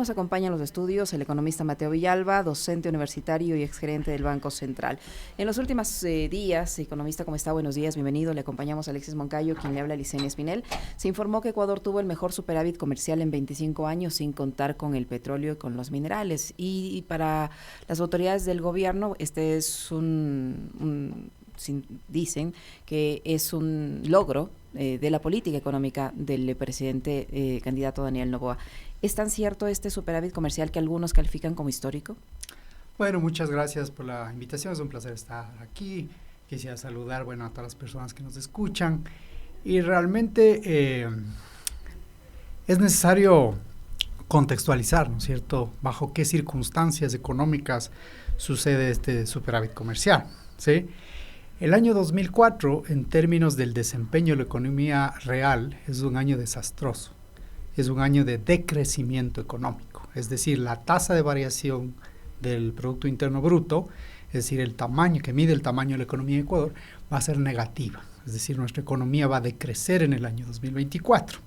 Nos acompaña en los estudios el economista Mateo Villalba, docente universitario y exgerente del Banco Central. En los últimos días, economista, ¿cómo está? Buenos días, bienvenido. Le acompañamos a Alexis Moncayo, quien le habla a Licenia Espinel. Se informó que Ecuador tuvo el mejor superávit comercial en 25 años, sin contar con el petróleo y con los minerales. Y para las autoridades del gobierno, este es dicen que es un logro de la política económica del presidente candidato Daniel Noboa. ¿Es tan cierto este superávit comercial que algunos califican como histórico? Bueno, muchas gracias por la invitación, es un placer estar aquí. Quisiera saludar, a todas las personas que nos escuchan. Y realmente es necesario contextualizar, ¿no es cierto?, bajo qué circunstancias económicas sucede este superávit comercial, ¿sí? El año 2004, en términos del desempeño de la economía real, es un año desastroso. Es un año de decrecimiento económico, es decir, la tasa de variación del Producto Interno Bruto, es decir, el tamaño que mide el tamaño de la economía de Ecuador, va a ser negativa, es decir, nuestra economía va a decrecer en el año 2024.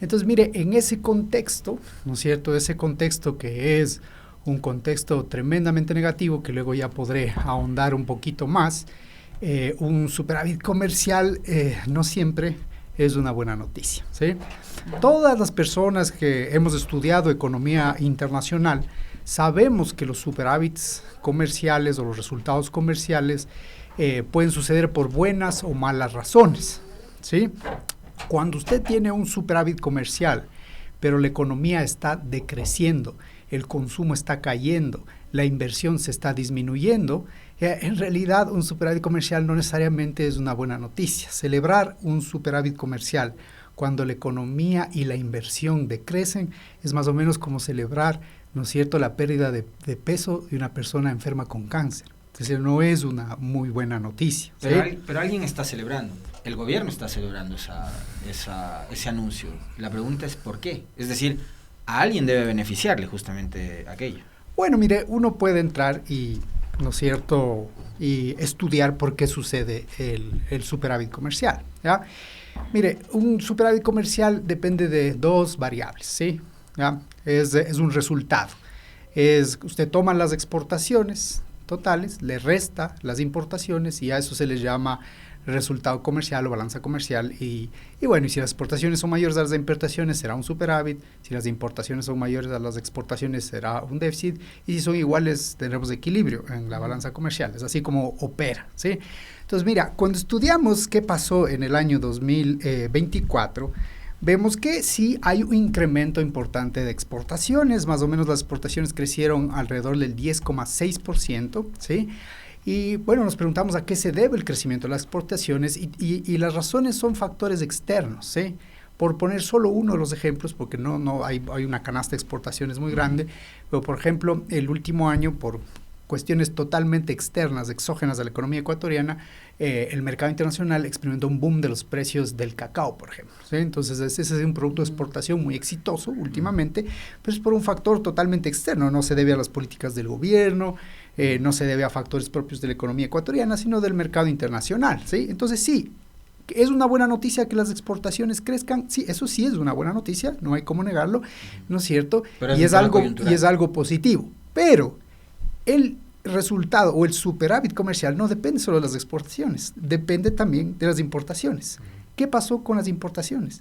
Entonces, mire, en ese contexto, ¿no es cierto?, ese contexto que es un contexto tremendamente negativo, que luego ya podré ahondar un poquito más, un superávit comercial no siempre es una buena noticia, ¿sí? Todas las personas que hemos estudiado economía internacional sabemos que los superávits comerciales o los resultados comerciales pueden suceder por buenas o malas razones, ¿sí? Cuando usted tiene un superávit comercial, pero la economía está decreciendo, el consumo está cayendo, la inversión se está disminuyendo, en realidad un superávit comercial no necesariamente es una buena noticia. Celebrar un superávit comercial cuando la economía y la inversión decrecen es más o menos como celebrar, ¿no es cierto?, la pérdida de peso de una persona enferma con cáncer. Entonces no es una muy buena noticia, ¿sí? Pero alguien está celebrando, el gobierno está celebrando ese anuncio. La pregunta es ¿por qué? Es decir, a alguien debe beneficiarle justamente aquello. Bueno, mire, uno puede entrar y, ¿no es cierto?, y estudiar por qué sucede el superávit comercial, ¿ya? Mire, un superávit comercial depende de dos variables, ¿sí? ¿Ya? Es un resultado. Usted toma las exportaciones totales, le resta las importaciones y a eso se le llama resultado comercial o balanza comercial y bueno, y si las exportaciones son mayores a las importaciones será un superávit, si las importaciones son mayores a las exportaciones será un déficit y si son iguales tendremos equilibrio en la balanza comercial, es así como opera, ¿sí? Entonces mira, cuando estudiamos qué pasó en el año 2024, vemos que sí hay un incremento importante de exportaciones, más o menos las exportaciones crecieron alrededor del 10,6%, ¿sí? Y bueno, nos preguntamos a qué se debe el crecimiento de las exportaciones y las razones son factores externos, ¿sí? Por poner solo uno de los ejemplos, porque no hay una canasta de exportaciones muy grande, pero por ejemplo, el último año, por cuestiones totalmente externas, exógenas a la economía ecuatoriana, el mercado internacional experimentó un boom de los precios del cacao, por ejemplo, ¿sí? Entonces, ese es un producto de exportación muy exitoso últimamente, pero es por un factor totalmente externo, no se debe a las políticas del gobierno, no se debe a factores propios de la economía ecuatoriana, sino del mercado internacional, ¿sí? Entonces, sí, ¿es una buena noticia que las exportaciones crezcan? Sí, eso sí es una buena noticia, no hay cómo negarlo, ¿no es cierto? Pero y es algo positivo, pero el resultado o el superávit comercial no depende solo de las exportaciones, depende también de las importaciones. ¿Qué pasó con las importaciones?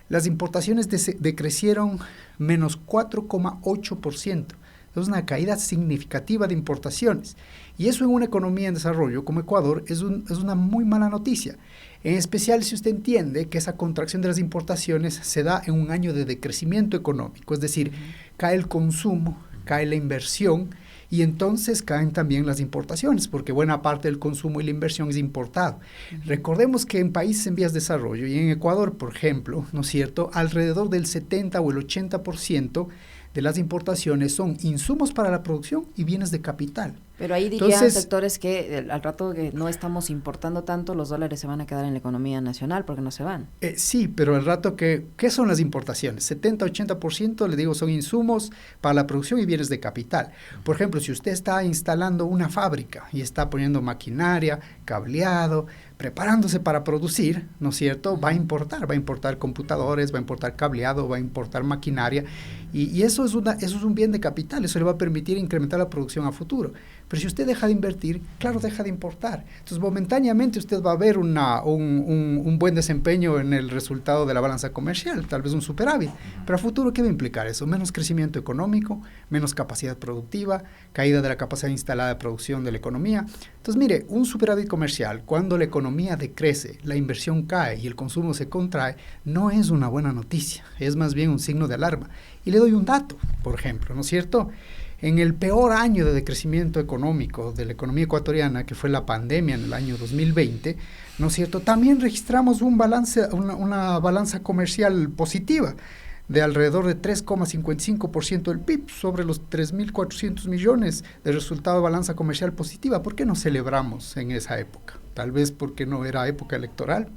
Las importaciones decrecieron menos 4,8%. Es una caída significativa de importaciones. Y eso en una economía en desarrollo como Ecuador es una muy mala noticia. En especial si usted entiende que esa contracción de las importaciones se da en un año de decrecimiento económico. Es decir, cae el consumo, cae la inversión y entonces caen también las importaciones, porque buena parte del consumo y la inversión es importado. Recordemos que en países en vías de desarrollo y en Ecuador, por ejemplo, ¿no es cierto?, alrededor del 70 o el 80% de las importaciones son insumos para la producción y bienes de capital. Pero ahí dirían Entonces, sectores que al rato que no estamos importando tanto, los dólares se van a quedar en la economía nacional porque no se van. Sí, pero al rato ¿qué son las importaciones? 70-80%, le digo, son insumos para la producción y bienes de capital. Por ejemplo, si usted está instalando una fábrica y está poniendo maquinaria, cableado, preparándose para producir, ¿no es cierto? Va a importar computadores, va a importar cableado, va a importar maquinaria, y eso es un bien de capital, eso le va a permitir incrementar la producción a futuro. Pero si usted deja de invertir, claro, deja de importar. Entonces, momentáneamente usted va a ver un buen desempeño en el resultado de la balanza comercial, tal vez un superávit. Pero a futuro, ¿qué va a implicar eso? Menos crecimiento económico, menos capacidad productiva, caída de la capacidad instalada de producción de la economía. Entonces, mire, un superávit comercial, cuando la economía decrece, la inversión cae y el consumo se contrae, no es una buena noticia, es más bien un signo de alarma. Y le doy un dato, por ejemplo, ¿no es cierto? En el peor año de decrecimiento económico de la economía ecuatoriana, que fue la pandemia en el año 2020, ¿no es cierto? También registramos una balanza comercial positiva de alrededor de 3,55% del PIB sobre los 3.400 millones de resultado de balanza comercial positiva. ¿Por qué no celebramos en esa época? Tal vez porque no era época electoral,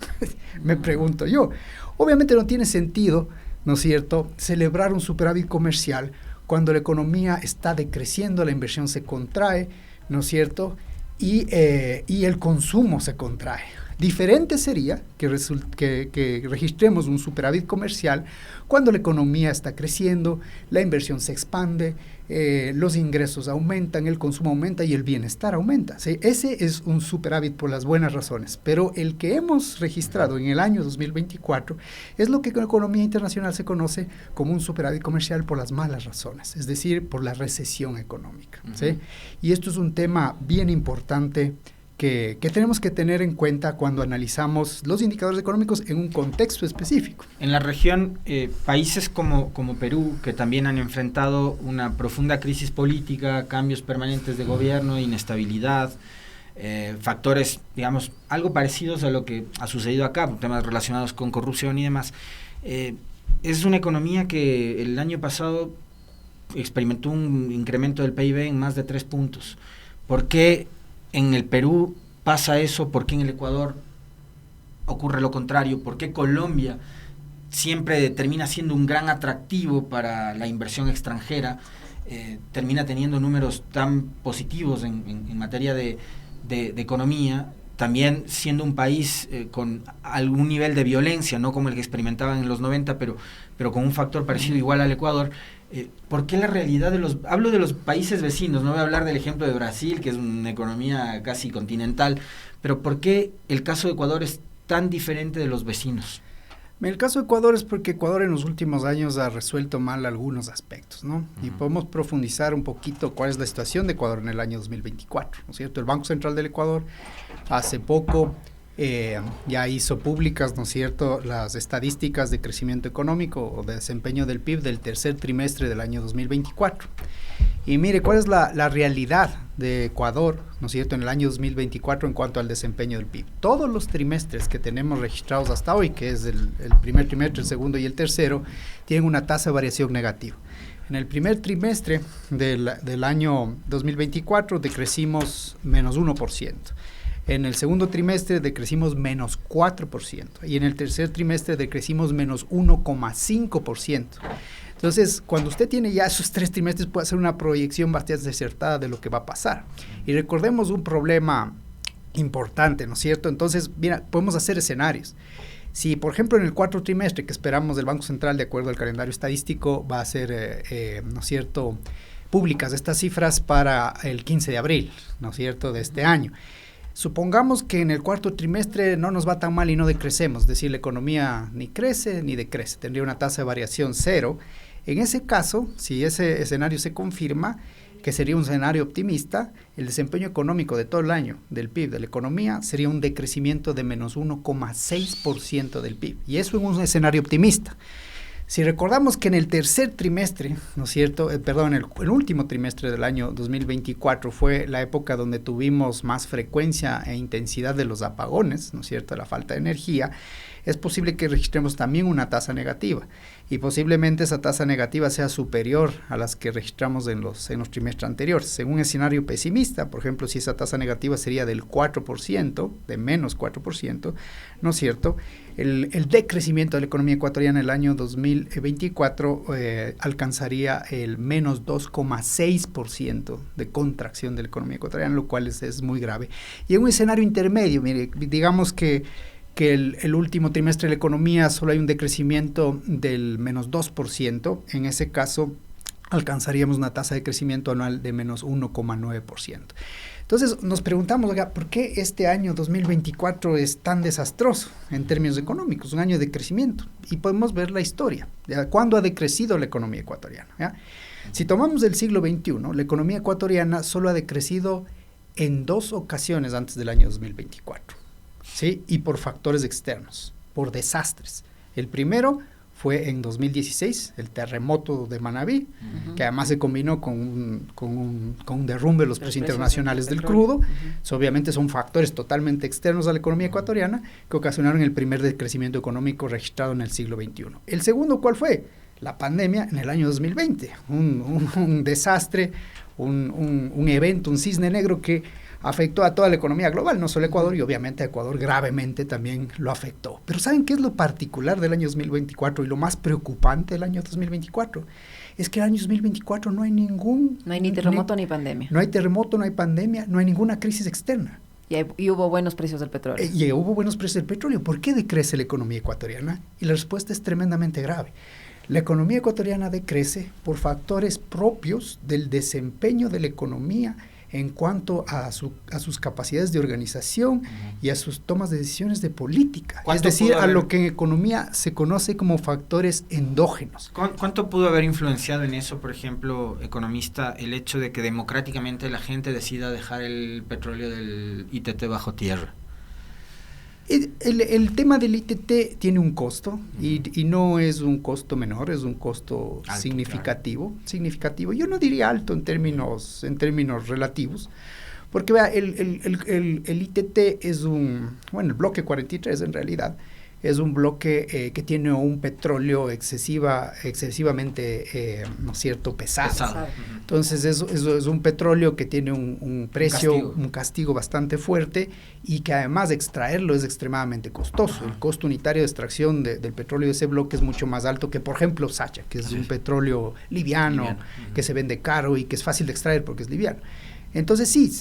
me pregunto yo. Obviamente no tiene sentido, ¿no es cierto?, celebrar un superávit comercial cuando la economía está decreciendo, la inversión se contrae, ¿no es cierto?, y el consumo se contrae. Diferente sería que registremos un superávit comercial cuando la economía está creciendo, la inversión se expande, los ingresos aumentan, el consumo aumenta y el bienestar aumenta. ¿Sí? Ese es un superávit por las buenas razones, pero el que hemos registrado en el año 2024 es lo que en economía internacional se conoce como un superávit comercial por las malas razones, es decir, por la recesión económica. ¿Sí? Y esto es un tema bien importante que tenemos que tener en cuenta cuando analizamos los indicadores económicos en un contexto específico. En la región, países como Perú, que también han enfrentado una profunda crisis política, cambios permanentes de gobierno, inestabilidad, factores, digamos, algo parecidos a lo que ha sucedido acá, temas relacionados con corrupción y demás. Es una economía que el año pasado experimentó un incremento del PIB en más de 3 puntos. ¿Por qué en el Perú pasa eso? ¿Por qué en el Ecuador ocurre lo contrario? ¿Por qué Colombia siempre termina siendo un gran atractivo para la inversión extranjera? Termina teniendo números tan positivos en materia de economía, también siendo un país con algún nivel de violencia, no como el que experimentaban en los 90, pero con un factor parecido igual al Ecuador. ¿Por qué la realidad hablo de los países vecinos, no voy a hablar del ejemplo de Brasil, que es una economía casi continental, pero ¿por qué el caso de Ecuador es tan diferente de los vecinos? En el caso de Ecuador es porque Ecuador en los últimos años ha resuelto mal algunos aspectos, ¿no? Y podemos profundizar un poquito cuál es la situación de Ecuador en el año 2024, ¿no es cierto? El Banco Central del Ecuador hace poco ya hizo públicas, ¿no es cierto?, las estadísticas de crecimiento económico o de desempeño del PIB del tercer trimestre del año 2024. Y mire, ¿cuál es la realidad de Ecuador, ¿no es cierto?, en el año 2024 en cuanto al desempeño del PIB? Todos los trimestres que tenemos registrados hasta hoy, que es el primer trimestre, el segundo y el tercero, tienen una tasa de variación negativa. En el primer trimestre del año 2024 decrecimos menos 1%. En el segundo trimestre decrecimos menos 4% y en el tercer trimestre decrecimos menos 1,5%. Entonces, cuando usted tiene ya esos 3 trimestres, puede hacer una proyección bastante acertada de lo que va a pasar. Y recordemos un problema importante, ¿no es cierto? Entonces, mira, podemos hacer escenarios. Si, por ejemplo, en el cuarto trimestre que esperamos del Banco Central, de acuerdo al calendario estadístico, va a ser, ¿no es cierto?, públicas estas cifras para el 15 de abril, ¿no es cierto?, de este año. Supongamos que en el cuarto trimestre no nos va tan mal y no decrecemos, es decir, la economía ni crece ni decrece, tendría una tasa de variación 0. En ese caso, si ese escenario se confirma, que sería un escenario optimista, el desempeño económico de todo el año del PIB de la economía sería un decrecimiento de menos 1,6% del PIB, y eso en un escenario optimista. Si recordamos que en el tercer trimestre, ¿no es cierto?, el último trimestre del año 2024 fue la época donde tuvimos más frecuencia e intensidad de los apagones, ¿no es cierto?, la falta de energía. es posible que registremos también una tasa negativa y posiblemente esa tasa negativa sea superior a las que registramos en los trimestres anteriores. En un escenario pesimista, por ejemplo, si esa tasa negativa sería del 4%, de menos 4%, ¿no es cierto?, el decrecimiento de la economía ecuatoriana en el año 2024 alcanzaría el menos 2,6% de contracción de la economía ecuatoriana, lo cual es muy grave. Y en un escenario intermedio, mire, digamos que el último trimestre de la economía solo hay un decrecimiento del menos 2%, en ese caso alcanzaríamos una tasa de crecimiento anual de menos 1,9%. Entonces nos preguntamos, oiga, ¿por qué este año 2024 es tan desastroso en términos económicos? Un año de crecimiento. Y podemos ver la historia. ¿Ya? ¿Cuándo ha decrecido la economía ecuatoriana? ¿Ya? Si tomamos el siglo XXI, la economía ecuatoriana solo ha decrecido en 2 ocasiones antes del año 2024. ¿Sí? Y por factores externos, por desastres. El primero fue en 2016, el terremoto de Manabí, que además se combinó con un derrumbe de los precios internacionales del crudo. Obviamente son factores totalmente externos a la economía ecuatoriana que ocasionaron el primer decrecimiento económico registrado en el siglo XXI. El segundo, ¿cuál fue? La pandemia en el año 2020, un desastre, un evento, un cisne negro que afectó a toda la economía global, no solo a Ecuador, y obviamente a Ecuador gravemente también lo afectó. Pero ¿saben qué es lo particular del año 2024 y lo más preocupante del año 2024? Es que el año 2024 no hay ningún... No hay ni terremoto ni pandemia. No hay terremoto, no hay pandemia, no hay ninguna crisis externa. Y hubo buenos precios del petróleo. Y hubo buenos precios del petróleo. ¿Por qué decrece la economía ecuatoriana? Y la respuesta es tremendamente grave. La economía ecuatoriana decrece por factores propios del desempeño de la economía en cuanto a sus capacidades de organización y a sus tomas de decisiones de política. Es decir, a lo que en economía se conoce como factores endógenos. ¿Cuánto pudo haber influenciado en eso, por ejemplo, economista, el hecho de que democráticamente la gente decida dejar el petróleo del ITT bajo tierra? El tema del ITT tiene un costo y no es un costo menor, es un costo alto, significativo. Yo no diría alto en términos relativos, porque vea, el ITT es el bloque 43 en realidad, es un bloque que tiene un petróleo excesivamente, ¿no es cierto?, pesado. Entonces, eso es un petróleo que tiene un precio, un castigo bastante fuerte y que además extraerlo es extremadamente costoso. El costo unitario de extracción del petróleo de ese bloque es mucho más alto que, por ejemplo, Sacha, que es un petróleo liviano, que se vende caro y que es fácil de extraer porque es liviano. Entonces sí,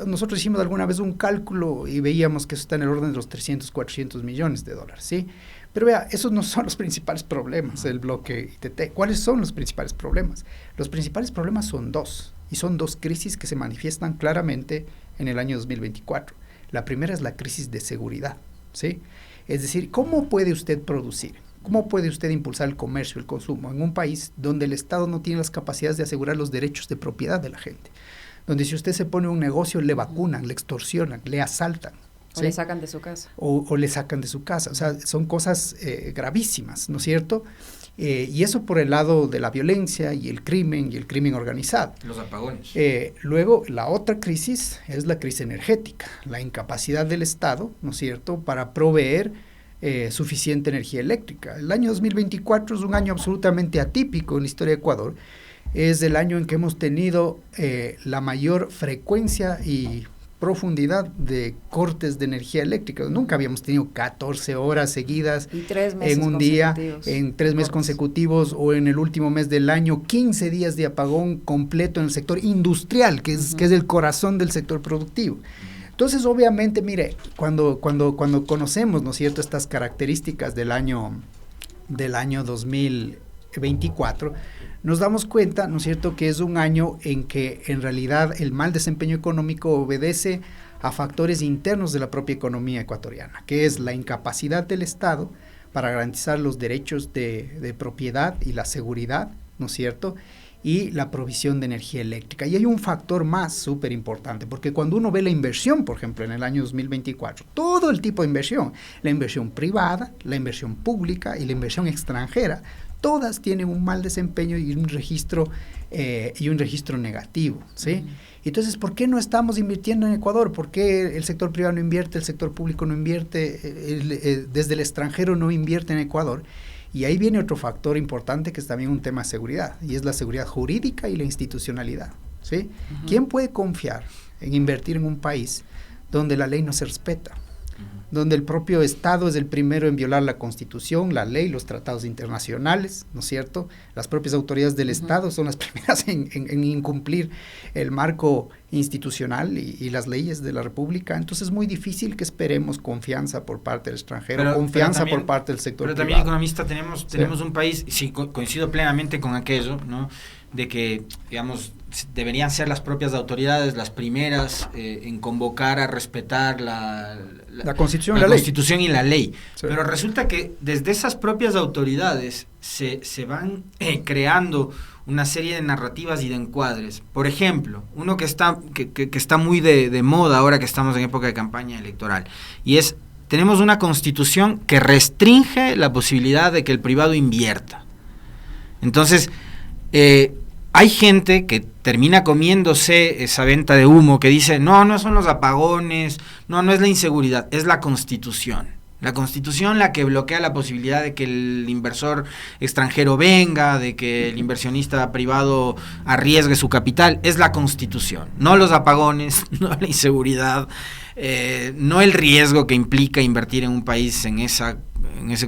nosotros hicimos alguna vez un cálculo y veíamos que eso está en el orden de los 300, 400 millones de dólares, ¿sí? Pero vea, esos no son los principales problemas del bloque ITT. ¿Cuáles son los principales problemas? Los principales problemas son dos, y son dos crisis que se manifiestan claramente en el año 2024. La primera es la crisis de seguridad, ¿sí? Es decir, ¿cómo puede usted producir? ¿Cómo puede usted impulsar el comercio, el consumo en un país donde el Estado no tiene las capacidades de asegurar los derechos de propiedad de la gente? Donde si usted se pone un negocio, le vacunan, le extorsionan, le asaltan. ¿Sí? O le sacan de su casa. O le sacan de su casa. O sea, son cosas gravísimas, ¿no es cierto? Y eso por el lado de la violencia y el crimen organizado. Los apagones. Luego, la otra crisis es la crisis energética, la incapacidad del Estado, ¿no es cierto?, para proveer suficiente energía eléctrica. El año 2024 es un año absolutamente atípico en la historia de Ecuador. Es el año en que hemos tenido la mayor frecuencia y profundidad de cortes de energía eléctrica. Nunca habíamos tenido 14 horas seguidas en un día, en 3 meses consecutivos, o en el último mes del año, 15 días de apagón completo en el sector industrial, que es el corazón del sector productivo. Entonces, obviamente, mire, cuando conocemos, ¿no es cierto?, estas características del año 2024, nos damos cuenta, ¿no es cierto?, que es un año en que en realidad el mal desempeño económico obedece a factores internos de la propia economía ecuatoriana, que es la incapacidad del Estado para garantizar los derechos de propiedad y la seguridad, ¿no es cierto?, y la provisión de energía eléctrica. Y hay un factor más súper importante, porque cuando uno ve la inversión, por ejemplo, en el año 2024, todo el tipo de inversión, la inversión privada, la inversión pública y la inversión extranjera, todas tienen un mal desempeño y un registro negativo, ¿sí? Entonces, ¿por qué no estamos invirtiendo en Ecuador? ¿Por qué el sector privado no invierte, el sector público no invierte, desde el extranjero no invierte en Ecuador? Y ahí viene otro factor importante que es también un tema de seguridad, y es la seguridad jurídica y la institucionalidad, ¿sí? ¿Quién puede confiar en invertir en un país donde la ley no se respeta? Donde el propio Estado es el primero en violar la Constitución, la ley, los tratados internacionales, ¿no es cierto? Las propias autoridades del Estado son las primeras en incumplir el marco institucional y las leyes de la República. Entonces es muy difícil que esperemos confianza por parte del extranjero, confianza también, por parte del sector privado. Pero también, economista, tenemos un país, sí, coincido plenamente con aquello, ¿no?, de que, digamos, deberían ser las propias autoridades las primeras en convocar a respetar la Constitución, Constitución y la ley. Sí. Pero resulta que desde esas propias autoridades se van creando una serie de narrativas y de encuadres. Por ejemplo, uno que está muy de moda ahora que estamos en época de campaña electoral, y es, tenemos una Constitución que restringe la posibilidad de que el privado invierta. Entonces, hay gente que termina comiéndose esa venta de humo, que dice, no son los apagones, no es la inseguridad, es la Constitución. La Constitución la que bloquea la posibilidad de que el inversor extranjero venga, de que el inversionista privado arriesgue su capital, es la Constitución. No los apagones, no la inseguridad, no el riesgo que implica invertir en un país en ese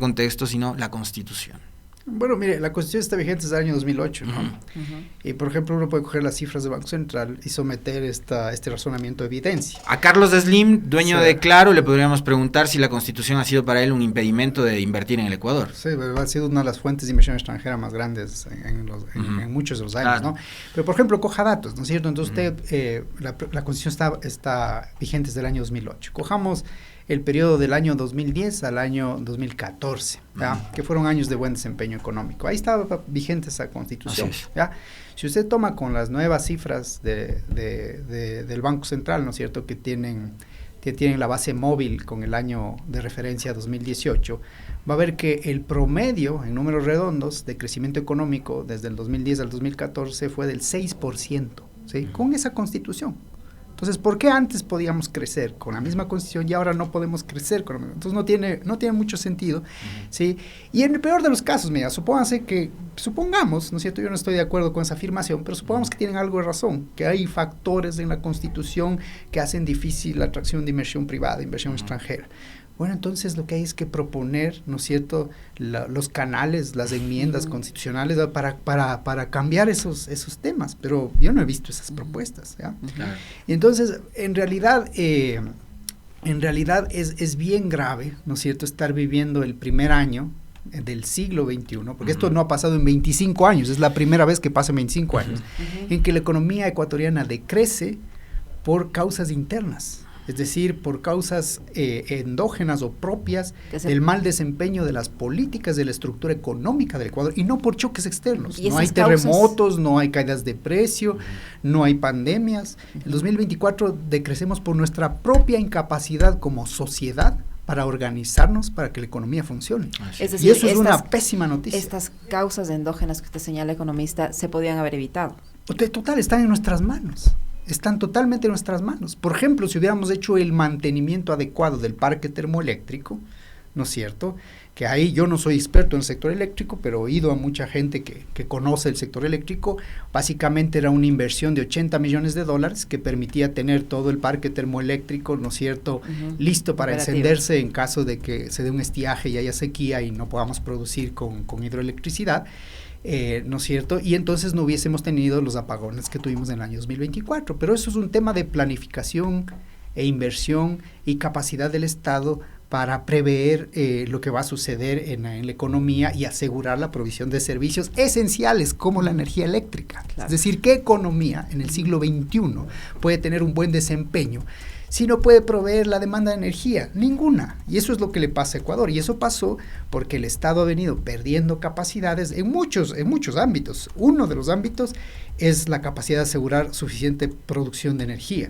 contexto, sino la Constitución. Bueno, mire, la Constitución está vigente desde el año 2008, ¿no? Y, por ejemplo, uno puede coger las cifras del Banco Central y someter este razonamiento a evidencia. A Carlos Slim, dueño de Claro, le podríamos preguntar si la Constitución ha sido para él un impedimento de invertir en el Ecuador. Sí, ha sido una de las fuentes de inversión extranjera más grandes en muchos de los años, claro, ¿no? Pero, por ejemplo, coja datos, ¿no es cierto? Entonces, la Constitución está vigente desde el año 2008. Cojamos el periodo del año 2010 al año 2014, ¿ya? Que fueron años de buen desempeño económico. Ahí estaba vigente esa Constitución, ¿ya? Si usted toma con las nuevas cifras del Banco Central, ¿no es cierto?, que tienen la base móvil con el año de referencia 2018, va a ver que el promedio, en números redondos, de crecimiento económico desde el 2010 al 2014 fue del 6%, ¿sí? Con esa Constitución. Entonces, ¿por qué antes podíamos crecer con la misma Constitución y ahora no podemos crecer con la misma? Entonces, no tiene mucho sentido, ¿sí? Y en el peor de los casos, mira, supongamos, ¿no es cierto? Yo no estoy de acuerdo con esa afirmación, pero supongamos que tienen algo de razón, que hay factores en la Constitución que hacen difícil la atracción de inversión privada, inversión extranjera. Bueno, entonces lo que hay es que proponer, ¿no es cierto?, los canales, las enmiendas constitucionales para cambiar esos temas, pero yo no he visto esas propuestas, ¿ya? Claro. Entonces, en realidad es bien grave, ¿no es cierto?, estar viviendo el primer año del siglo XXI, porque esto no ha pasado en 25 años, es la primera vez que pasa en 25 años, en que la economía ecuatoriana decrece por causas internas. Es decir, por causas endógenas o propias del mal desempeño de las políticas de la estructura económica del Ecuador y no por choques externos. No hay terremotos, no hay caídas de precio, no hay pandemias. En 2024 decrecemos por nuestra propia incapacidad como sociedad para organizarnos para que la economía funcione. Es decir, y eso es una pésima noticia. Estas causas endógenas que usted señala, economista, se podían haber evitado. Total, están en nuestras manos. Están totalmente en nuestras manos. Por ejemplo, si hubiéramos hecho el mantenimiento adecuado del parque termoeléctrico, ¿no es cierto?, que ahí yo no soy experto en el sector eléctrico, pero he oído a mucha gente que conoce el sector eléctrico. Básicamente era una inversión de $80 millones que permitía tener todo el parque termoeléctrico, ¿no es cierto?, listo para encenderse en caso de que se dé un estiaje y haya sequía y no podamos producir con hidroelectricidad. ¿No es cierto? Y entonces no hubiésemos tenido los apagones que tuvimos en el año 2024. Pero eso es un tema de planificación e inversión y capacidad del Estado para prever lo que va a suceder en la economía y asegurar la provisión de servicios esenciales como la energía eléctrica. Claro. Es decir, ¿qué economía en el siglo XXI puede tener un buen desempeño si no puede proveer la demanda de energía? Ninguna. Y eso es lo que le pasa a Ecuador. Y eso pasó porque el Estado ha venido perdiendo capacidades en muchos ámbitos. Uno de los ámbitos es la capacidad de asegurar suficiente producción de energía.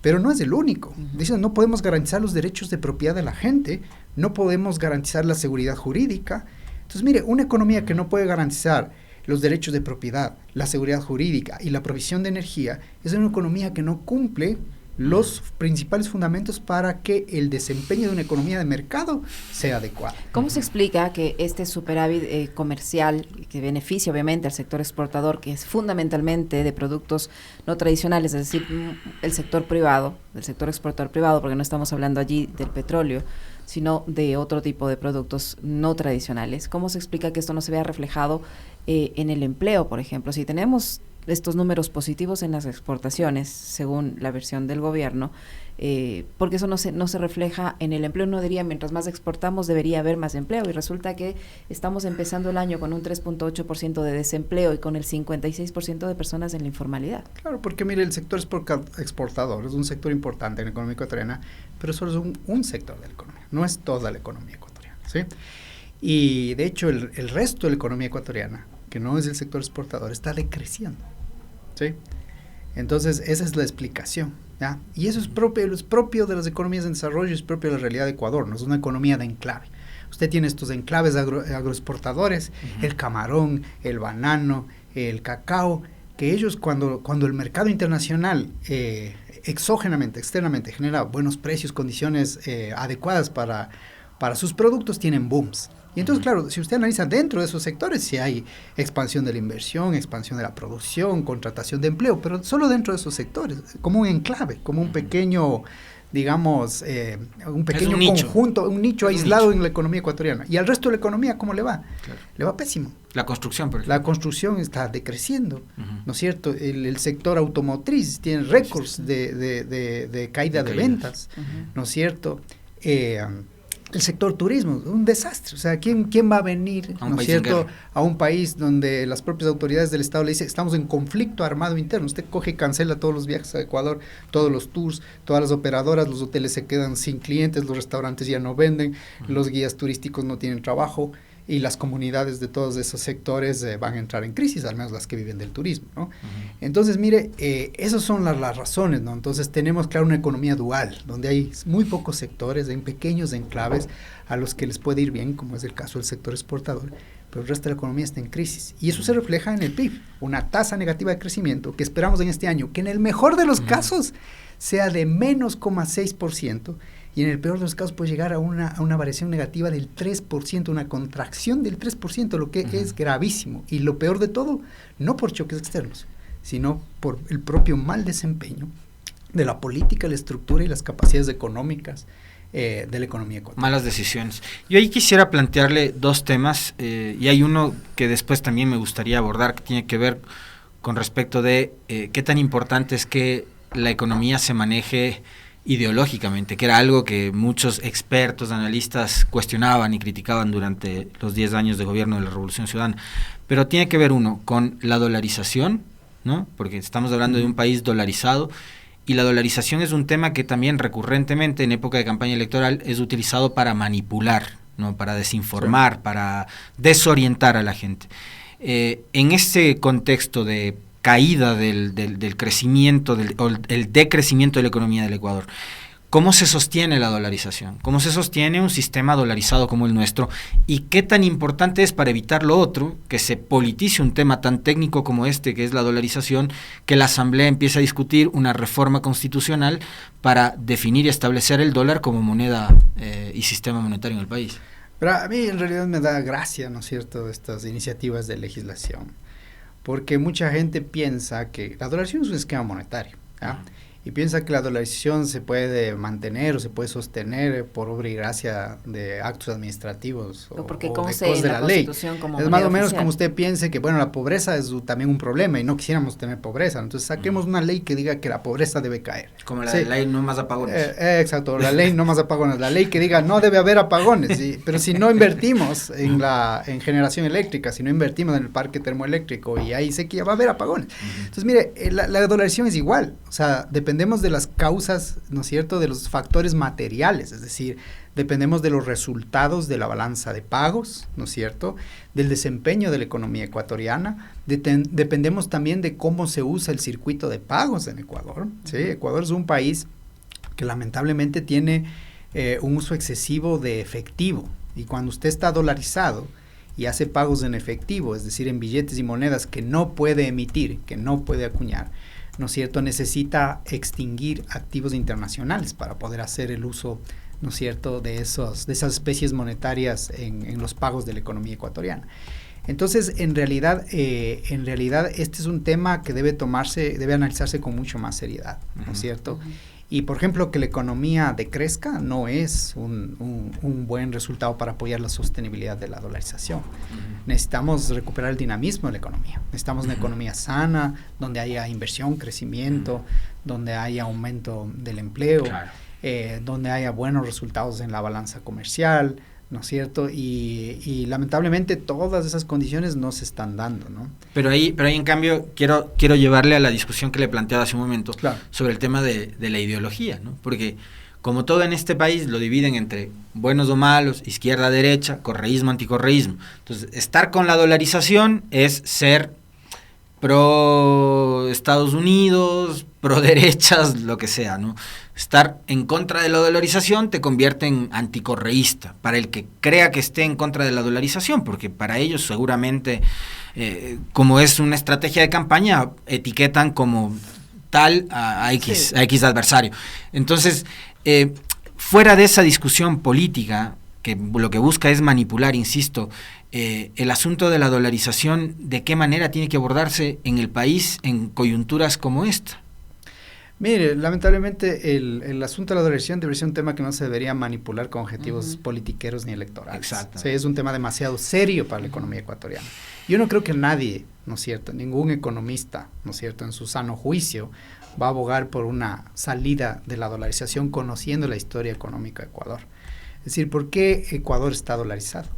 Pero no es el único. Dicen, no podemos garantizar los derechos de propiedad de la gente, no podemos garantizar la seguridad jurídica, Entonces, mire, una economía que no puede garantizar los derechos de propiedad, la seguridad jurídica y la provisión de energía, es una economía que no cumple los principales fundamentos para que el desempeño de una economía de mercado sea adecuado. ¿Cómo se explica que este superávit comercial, que beneficia obviamente al sector exportador, que es fundamentalmente de productos no tradicionales, es decir, el sector privado, del sector exportador privado, porque no estamos hablando allí del petróleo, sino de otro tipo de productos no tradicionales? ¿Cómo se explica que esto no se vea reflejado en el empleo, por ejemplo? Si tenemos estos números positivos en las exportaciones, según la versión del gobierno, porque eso no se refleja en el empleo. Uno diría, mientras más exportamos debería haber más empleo, y resulta que estamos empezando el año con un 3.8% de desempleo y con el 56% de personas en la informalidad. Claro, porque mire, el sector exportador es un sector importante en la economía ecuatoriana, pero solo es un sector de la economía, no es toda la economía ecuatoriana, ¿sí? Y de hecho el resto de la economía ecuatoriana, que no es el sector exportador, está decreciendo, ¿sí? Entonces, esa es la explicación, ¿ya? Y eso es propio de las economías en desarrollo, es propio de la realidad de Ecuador, no es una economía de enclave. Usted tiene estos enclaves agroexportadores, el camarón, el banano, el cacao, que ellos cuando el mercado internacional exógenamente, externamente, genera buenos precios, condiciones adecuadas para sus productos, tienen booms. Y entonces, claro, si usted analiza dentro de esos sectores, sí hay expansión de la inversión, expansión de la producción, contratación de empleo, pero solo dentro de esos sectores, como un enclave, como un pequeño, digamos, un pequeño conjunto, un nicho aislado en la economía ecuatoriana. Y al resto de la economía, ¿cómo le va? Claro. Le va pésimo. La construcción, por ejemplo. La construcción está decreciendo, ¿no es cierto? El sector automotriz tiene récords de caída de ventas, ¿no es cierto? El sector turismo, un desastre. O sea, ¿quién va a venir, ¿no es cierto?, a un país donde las propias autoridades del Estado le dicen, estamos en conflicto armado interno? Usted coge y cancela todos los viajes a Ecuador, todos los tours, todas las operadoras, los hoteles se quedan sin clientes, los restaurantes ya no venden, los guías turísticos no tienen trabajo, y las comunidades de todos esos sectores van a entrar en crisis, al menos las que viven del turismo, ¿no? Entonces, mire, esas son las razones, ¿no? Entonces, tenemos, claro, una economía dual, donde hay muy pocos sectores, en pequeños enclaves, a los que les puede ir bien, como es el caso del sector exportador, pero el resto de la economía está en crisis. Y eso se refleja en el PIB, una tasa negativa de crecimiento que esperamos en este año, que en el mejor de los casos sea de menos 0,6%, y en el peor de los casos puede llegar a una variación negativa del 3%, una contracción del 3%, lo que es gravísimo. Y lo peor de todo, no por choques externos, sino por el propio mal desempeño de la política, la estructura y las capacidades económicas de la economía ecuatoriana. Malas decisiones. Yo ahí quisiera plantearle dos temas, y hay uno que después también me gustaría abordar, que tiene que ver con respecto de qué tan importante es que la economía se maneje ideológicamente, que era algo que muchos expertos, analistas cuestionaban y criticaban durante los 10 años de gobierno de la Revolución Ciudadana. Pero tiene que ver uno con la dolarización, ¿no? Porque estamos hablando de un país dolarizado, y la dolarización es un tema que también recurrentemente en época de campaña electoral es utilizado para manipular, ¿no? Para desinformar, sí, para desorientar a la gente. En este contexto de caída del crecimiento, o el decrecimiento de la economía del Ecuador, ¿cómo se sostiene la dolarización? ¿Cómo se sostiene un sistema dolarizado como el nuestro? ¿Y qué tan importante es, para evitar lo otro, que se politice un tema tan técnico como este, que es la dolarización, que la Asamblea empiece a discutir una reforma constitucional para definir y establecer el dólar como moneda y sistema monetario en el país? Pero a mí en realidad me da gracia, ¿no es cierto?, estas iniciativas de legislación, porque mucha gente piensa que la dolarización es un esquema monetario, ¿ya? Y piensa que la dolarización se puede mantener o se puede sostener por obra y gracia de actos administrativos o de cosas de la ley. Es más o menos como usted piense que, bueno, la pobreza es también un problema y no quisiéramos tener pobreza. Entonces saquemos una ley que diga que la pobreza debe caer. Como la ley no más apagones. Exacto, la ley no más apagones. La ley que diga no debe haber apagones. Pero si no invertimos en generación eléctrica, si no invertimos en el parque termoeléctrico, y ahí sé que ya va a haber apagones. Entonces, mire, la dolarización es igual. O sea, dependemos de las causas, ¿no es cierto?, de los factores materiales, es decir, dependemos de los resultados de la balanza de pagos, ¿no es cierto?, del desempeño de la economía ecuatoriana, dependemos también de cómo se usa el circuito de pagos en Ecuador, ¿sí? Ecuador es un país que lamentablemente tiene un uso excesivo de efectivo, y cuando usted está dolarizado y hace pagos en efectivo, es decir, en billetes y monedas que no puede emitir, que no puede acuñar, ¿no es cierto?, necesita extinguir activos internacionales para poder hacer el uso, ¿no es cierto?, de esas especies monetarias en los pagos de la economía ecuatoriana. Entonces, en realidad este es un tema que debe analizarse con mucho más seriedad, ¿no es cierto? Y, por ejemplo, que la economía decrezca no es un buen resultado para apoyar la sostenibilidad de la dolarización. Necesitamos recuperar el dinamismo de la economía. Necesitamos una economía sana, donde haya inversión, crecimiento, donde haya aumento del empleo, claro, donde haya buenos resultados en la balanza comercial, ¿no es cierto? Y lamentablemente todas esas condiciones no se están dando, ¿no? Pero ahí en cambio quiero llevarle a la discusión que le planteaba hace un momento, claro, sobre el tema de la ideología, ¿no? Porque como todo en este país lo dividen entre buenos o malos, izquierda, derecha, correísmo, anticorreísmo. Entonces, estar con la dolarización es ser pro Estados Unidos, pro derechas, lo que sea, ¿no? Estar en contra de la dolarización te convierte en anticorreísta, para el que crea que esté en contra de la dolarización, porque para ellos seguramente, como es una estrategia de campaña, etiquetan como tal a X adversario. Entonces, fuera de esa discusión política, que lo que busca es manipular, insisto, el asunto de la dolarización, ¿de qué manera tiene que abordarse en el país en coyunturas como esta? Mire, lamentablemente el asunto de la dolarización debería ser un tema que no se debería manipular con objetivos politiqueros ni electorales. Exacto. O sea, es un tema demasiado serio para la economía ecuatoriana. Yo no creo que nadie, ¿no es cierto?, ningún economista, ¿no es cierto?, en su sano juicio va a abogar por una salida de la dolarización conociendo la historia económica de Ecuador. Es decir, ¿por qué Ecuador está dolarizado?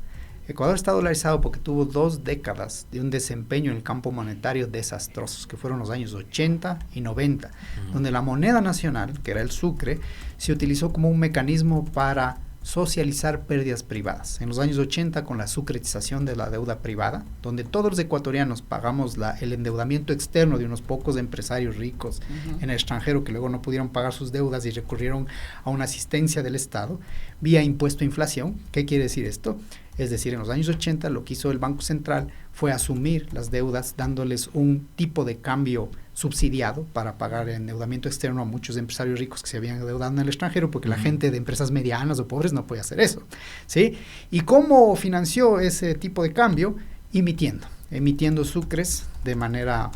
Ecuador está dolarizado porque tuvo 2 décadas de un desempeño en el campo monetario desastrosos, que fueron los años 80 y 90, donde la moneda nacional, que era el sucre, se utilizó como un mecanismo para socializar pérdidas privadas. En los años 80, con la sucretización de la deuda privada, donde todos los ecuatorianos pagamos el endeudamiento externo de unos pocos empresarios ricos en el extranjero que luego no pudieron pagar sus deudas y recurrieron a una asistencia del Estado vía impuesto a inflación. ¿Qué quiere decir esto? Es decir, en los años 80 lo que hizo el Banco Central fue asumir las deudas dándoles un tipo de cambio subsidiado para pagar el endeudamiento externo a muchos empresarios ricos que se habían endeudado en el extranjero, porque la gente de empresas medianas o pobres no podía hacer eso, ¿sí? ¿Y cómo financió ese tipo de cambio? Emitiendo sucres de manera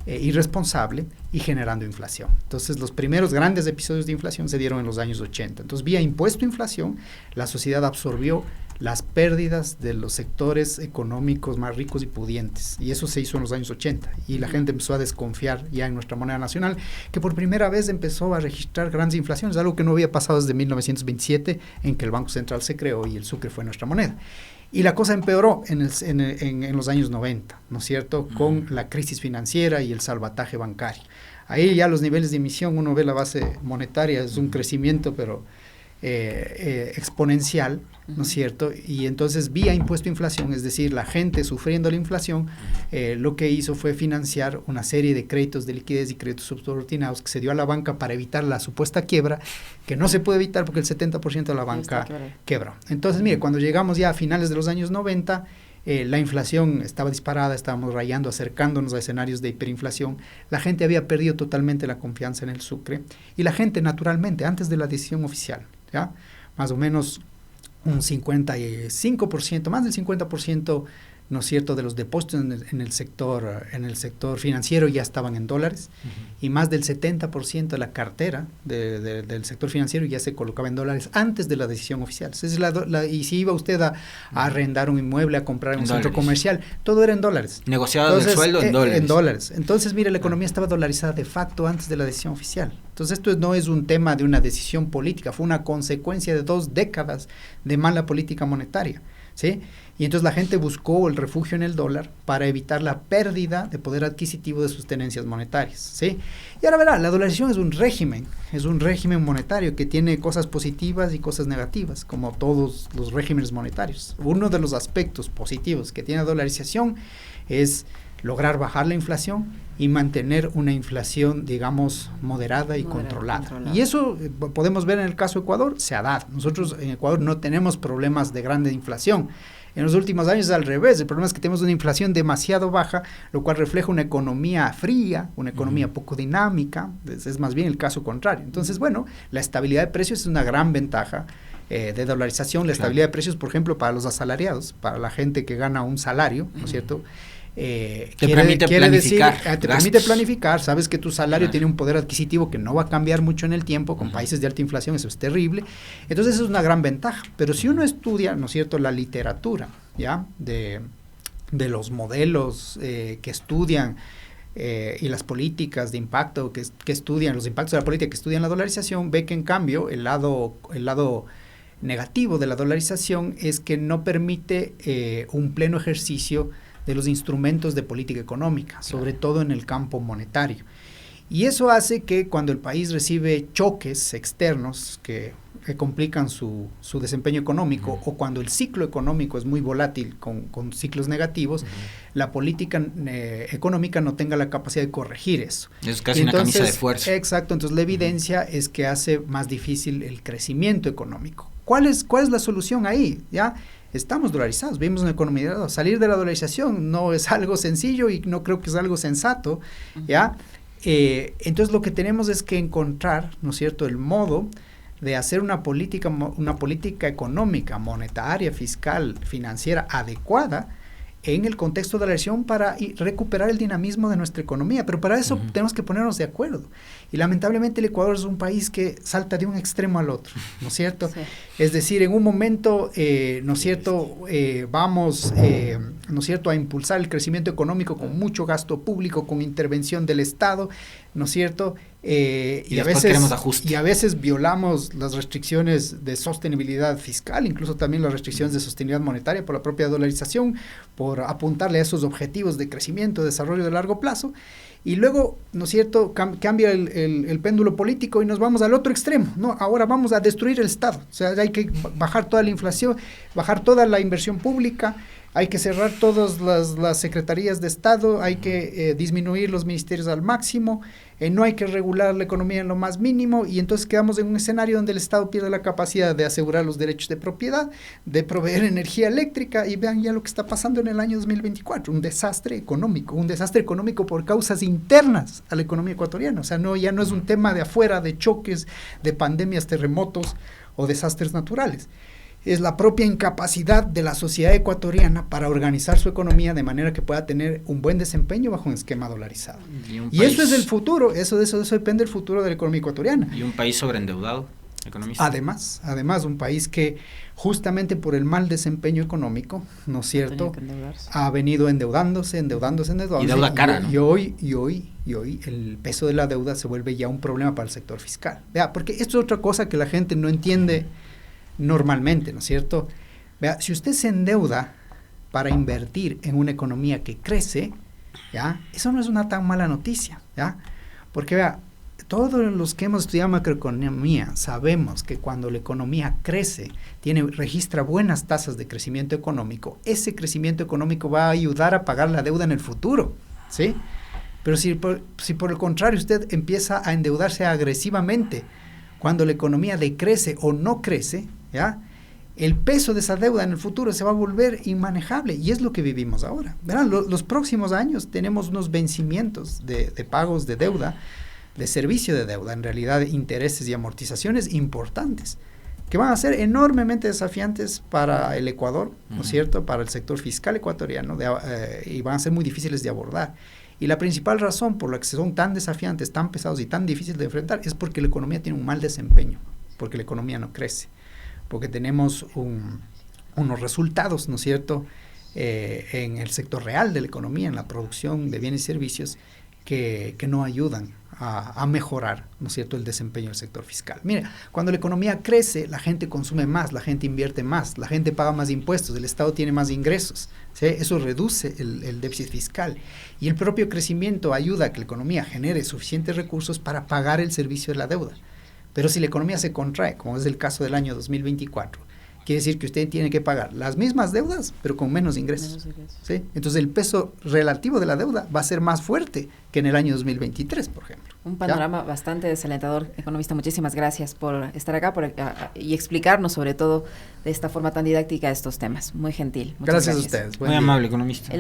irresponsable y generando inflación. Entonces, los primeros grandes episodios de inflación se dieron en los años 80. Entonces, vía impuesto a inflación, la sociedad absorbió las pérdidas de los sectores económicos más ricos y pudientes. Y eso se hizo en los años 80. Y la gente empezó a desconfiar ya en nuestra moneda nacional, que por primera vez empezó a registrar grandes inflaciones, algo que no había pasado desde 1927, en que el Banco Central se creó y el sucre fue nuestra moneda. Y la cosa empeoró en los años 90, ¿no es cierto?, con la crisis financiera y el salvataje bancario. Ahí ya los niveles de emisión, uno ve la base monetaria, es un crecimiento, pero exponencial, ¿no es cierto? Y entonces, vía impuesto a inflación, es decir, la gente sufriendo la inflación, lo que hizo fue financiar una serie de créditos de liquidez y créditos subordinados que se dio a la banca para evitar la supuesta quiebra, que no se puede evitar porque el 70% de la banca quebró. Entonces, mire, cuando llegamos ya a finales de los años 90, la inflación estaba disparada, estábamos rayando, acercándonos a escenarios de hiperinflación, la gente había perdido totalmente la confianza en el sucre, y la gente naturalmente, antes de la decisión oficial, ¿ya?, más o menos un 55%, más del 50%, ¿no es cierto?, de los depósitos en el sector financiero ya estaban en dólares, y más del 70% de la cartera del sector financiero ya se colocaba en dólares antes de la decisión oficial. Entonces, y si iba usted a arrendar un inmueble, a comprar un centro comercial, todo era en dólares. Negociado el sueldo en dólares. En dólares. Entonces, mire, la economía estaba dolarizada de facto antes de la decisión oficial. Entonces, esto no es un tema de una decisión política, fue una consecuencia de 2 décadas de mala política monetaria, ¿sí? Y entonces la gente buscó el refugio en el dólar para evitar la pérdida de poder adquisitivo de sus tenencias monetarias, ¿sí? Y ahora verá, la dolarización es un régimen monetario que tiene cosas positivas y cosas negativas, como todos los regímenes monetarios. Uno de los aspectos positivos que tiene la dolarización es lograr bajar la inflación y mantener una inflación, digamos, moderada y controlada. Y eso podemos ver en el caso de Ecuador, se ha dado. Nosotros en Ecuador no tenemos problemas de grande inflación. En los últimos años es al revés, el problema es que tenemos una inflación demasiado baja, lo cual refleja una economía fría, una economía poco dinámica, es más bien el caso contrario. Entonces, bueno, la estabilidad de precios es una gran ventaja de dolarización, la estabilidad de precios, por ejemplo, para los asalariados, para la gente que gana un salario, ¿no es cierto?, te permite planificar. Te permite planificar, sabes que tu salario tiene un poder adquisitivo que no va a cambiar mucho en el tiempo, con países de alta inflación eso es terrible, entonces eso es una gran ventaja, pero si uno estudia, ¿no es cierto?, la literatura, ¿ya?, de los modelos que estudian y las políticas de impacto que estudian, los impactos de la política que estudian la dolarización, ve que en cambio el lado negativo de la dolarización es que no permite un pleno ejercicio de los instrumentos de política económica, sobre todo en el campo monetario. Y eso hace que cuando el país recibe choques externos que complican su desempeño económico, o cuando el ciclo económico es muy volátil con ciclos negativos, la política económica no tenga la capacidad de corregir eso. Es casi una camisa de fuerza. Exacto, entonces la evidencia es que hace más difícil el crecimiento económico. ¿Cuál es la solución ahí? ¿Ya? Estamos dolarizados, vivimos una economía, salir de la dolarización no es algo sencillo y no creo que es algo sensato, ¿ya? Entonces lo que tenemos es que encontrar, ¿no es cierto?, el modo de hacer una política económica, monetaria, fiscal, financiera adecuada en el contexto de la recesión para recuperar el dinamismo de nuestra economía, pero para eso tenemos que ponernos de acuerdo. Y lamentablemente el Ecuador es un país que salta de un extremo al otro, ¿no es cierto? Sí. Es decir, en un momento, ¿no es cierto?, vamos, ¿no es cierto?, a impulsar el crecimiento económico con mucho gasto público, con intervención del Estado, ¿no es cierto?, y a veces violamos las restricciones de sostenibilidad fiscal, incluso también las restricciones de sostenibilidad monetaria por la propia dolarización, por apuntarle a esos objetivos de crecimiento, desarrollo de largo plazo, y luego, ¿no es cierto?, cambia el péndulo político y nos vamos al otro extremo, ¿no? Ahora vamos a destruir el Estado, o sea, hay que bajar toda la inflación, bajar toda la inversión pública, hay que cerrar todas las secretarías de Estado, hay que disminuir los ministerios al máximo, no hay que regular la economía en lo más mínimo, y entonces quedamos en un escenario donde el Estado pierde la capacidad de asegurar los derechos de propiedad, de proveer energía eléctrica, y vean ya lo que está pasando en el año 2024, un desastre económico por causas internas a la economía ecuatoriana, o sea, ya no es un tema de afuera, de choques, de pandemias, terremotos o desastres naturales. Es la propia incapacidad de la sociedad ecuatoriana para organizar su economía de manera que pueda tener un buen desempeño bajo un esquema dolarizado. Y eso es el futuro, eso depende del futuro de la economía ecuatoriana. Y un país sobreendeudado, economista. Además, un país que justamente por el mal desempeño económico, ¿no es cierto?, ha venido endeudándose. Y deuda cara, ¿no? Y hoy el peso de la deuda se vuelve ya un problema para el sector fiscal. Vea, porque esto es otra cosa que la gente no entiende normalmente, ¿no es cierto? Vea, si usted se endeuda para invertir en una economía que crece, ¿ya?, eso no es una tan mala noticia, ¿ya? Porque vea, todos los que hemos estudiado macroeconomía sabemos que cuando la economía crece, registra buenas tasas de crecimiento económico, ese crecimiento económico va a ayudar a pagar la deuda en el futuro, ¿sí? Pero si por el contrario usted empieza a endeudarse agresivamente cuando la economía decrece o no crece, ¿ya?, el peso de esa deuda en el futuro se va a volver inmanejable, y es lo que vivimos ahora. Verán, los próximos años tenemos unos vencimientos de pagos de deuda, de servicio de deuda, en realidad intereses y amortizaciones importantes, que van a ser enormemente desafiantes para el Ecuador, ¿no es cierto?, para el sector fiscal ecuatoriano, y van a ser muy difíciles de abordar. Y la principal razón por la que son tan desafiantes, tan pesados y tan difíciles de enfrentar es porque la economía tiene un mal desempeño, porque la economía no crece, porque tenemos unos resultados, ¿no es cierto?, en el sector real de la economía, en la producción de bienes y servicios, que no ayudan a mejorar, ¿no es cierto?, el desempeño del sector fiscal. Mira, cuando la economía crece, la gente consume más, la gente invierte más, la gente paga más impuestos, el Estado tiene más ingresos, ¿sí? Eso reduce el déficit fiscal, y el propio crecimiento ayuda a que la economía genere suficientes recursos para pagar el servicio de la deuda. Pero si la economía se contrae, como es el caso del año 2024, quiere decir que usted tiene que pagar las mismas deudas, pero con menos ingresos. ¿Sí? Entonces el peso relativo de la deuda va a ser más fuerte que en el año 2023, por ejemplo. Un panorama bastante desalentador. Economista, muchísimas gracias por estar acá y explicarnos sobre todo de esta forma tan didáctica estos temas. Muy gentil. Muchas gracias a ustedes. Muy amable, economista.